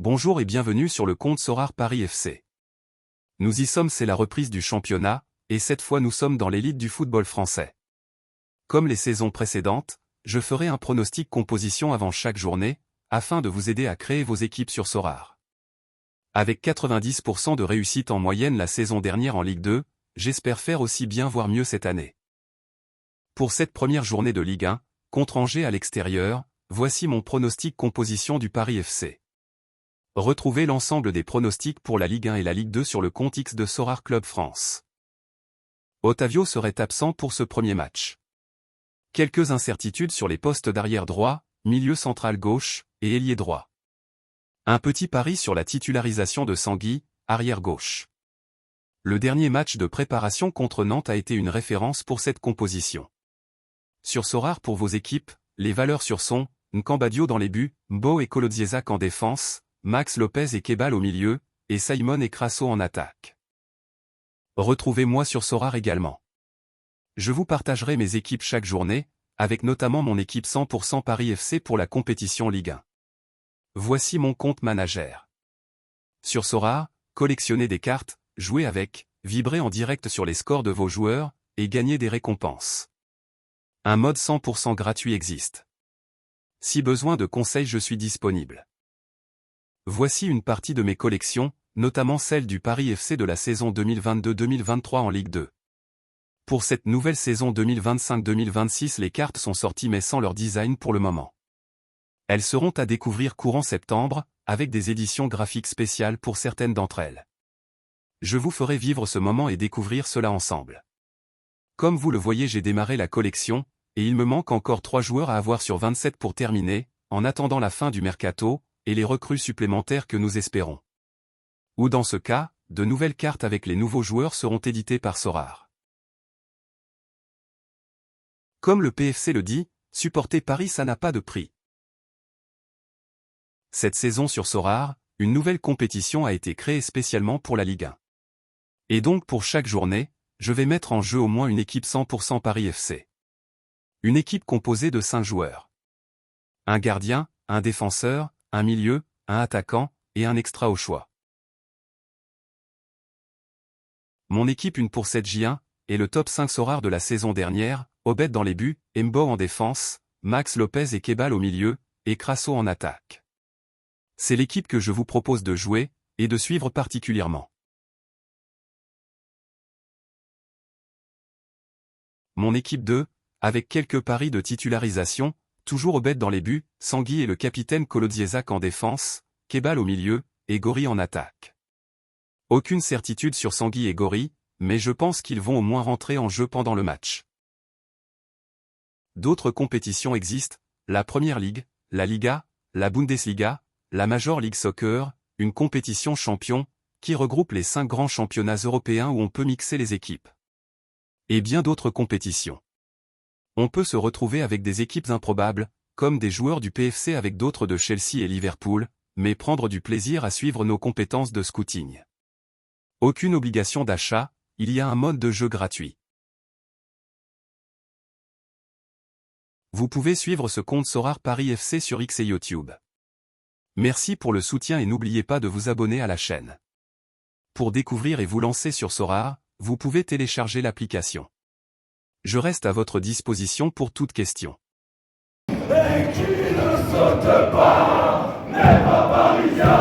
Bonjour et bienvenue sur le compte Sorare Paris FC. Nous y sommes, c'est la reprise du championnat, et cette fois nous sommes dans l'élite du football français. Comme les saisons précédentes, je ferai un pronostic composition avant chaque journée, afin de vous aider à créer vos équipes sur Sorare. Avec 90% de réussite en moyenne la saison dernière en Ligue 2, j'espère faire aussi bien voire mieux cette année. Pour cette première journée de Ligue 1, contre Angers à l'extérieur, voici mon pronostic composition du Paris FC. Retrouvez l'ensemble des pronostics pour la Ligue 1 et la Ligue 2 sur le compte X de Sorare Club France. Otavio serait absent pour ce premier match. Quelques incertitudes sur les postes d'arrière droit, milieu central gauche et ailier droit. Un petit pari sur la titularisation de Sanguy, arrière gauche. Le dernier match de préparation contre Nantes a été une référence pour cette composition. Sur Sorare pour vos équipes, les valeurs sur sont Nkambadio dans les buts, Mbo et Kolodziejczak en défense, Max Lopez et Kebal au milieu, et Simon et Crasso en attaque. Retrouvez-moi sur Sorare également. Je vous partagerai mes équipes chaque journée, avec notamment mon équipe 100% Paris FC pour la compétition Ligue 1. Voici mon compte manager. Sur Sorare, collectionnez des cartes, jouez avec, vibrez en direct sur les scores de vos joueurs, et gagnez des récompenses. Un mode 100% gratuit existe. Si besoin de conseils, je suis disponible. Voici une partie de mes collections, notamment celle du Paris FC de la saison 2022-2023 en Ligue 2. Pour cette nouvelle saison 2025-2026, les cartes sont sorties mais sans leur design pour le moment. Elles seront à découvrir courant septembre, avec des éditions graphiques spéciales pour certaines d'entre elles. Je vous ferai vivre ce moment et découvrir cela ensemble. Comme vous le voyez, j'ai démarré la collection, et il me manque encore 3 joueurs à avoir sur 27 pour terminer, en attendant la fin du mercato, et les recrues supplémentaires que nous espérons. Ou dans ce cas, de nouvelles cartes avec les nouveaux joueurs seront éditées par Sorare. Comme le PFC le dit, supporter Paris ça n'a pas de prix. Cette saison sur Sorare, une nouvelle compétition a été créée spécialement pour la Ligue 1. Et donc pour chaque journée, je vais mettre en jeu au moins une équipe 100% Paris FC. Une équipe composée de 5 joueurs. Un gardien, un défenseur, un milieu, un attaquant, et un extra au choix. Mon équipe une pour cette J1, est le top 5 Sorare de la saison dernière, Obed dans les buts, Mbo en défense, Max Lopez et Kebal au milieu, et Crasso en attaque. C'est l'équipe que je vous propose de jouer, et de suivre particulièrement. Mon équipe 2, avec quelques paris de titularisation, toujours Obed dans les buts, Sanguy et le capitaine Kolodziejczak en défense, Kebal au milieu, et Gori en attaque. Aucune certitude sur Sanguy et Gori, mais je pense qu'ils vont au moins rentrer en jeu pendant le match. D'autres compétitions existent, la Première Ligue, la Liga, la Bundesliga, la Major League Soccer, une compétition champion, qui regroupe les 5 grands championnats européens où on peut mixer les équipes. Et bien d'autres compétitions. On peut se retrouver avec des équipes improbables, comme des joueurs du PFC avec d'autres de Chelsea et Liverpool, mais prendre du plaisir à suivre nos compétences de scouting. Aucune obligation d'achat, il y a un mode de jeu gratuit. Vous pouvez suivre ce compte Sorare Paris FC sur X et YouTube. Merci pour le soutien et n'oubliez pas de vous abonner à la chaîne. Pour découvrir et vous lancer sur Sorare, vous pouvez télécharger l'application. Je reste à votre disposition pour toute question. Et qui ne saute pas n'est pas parisien.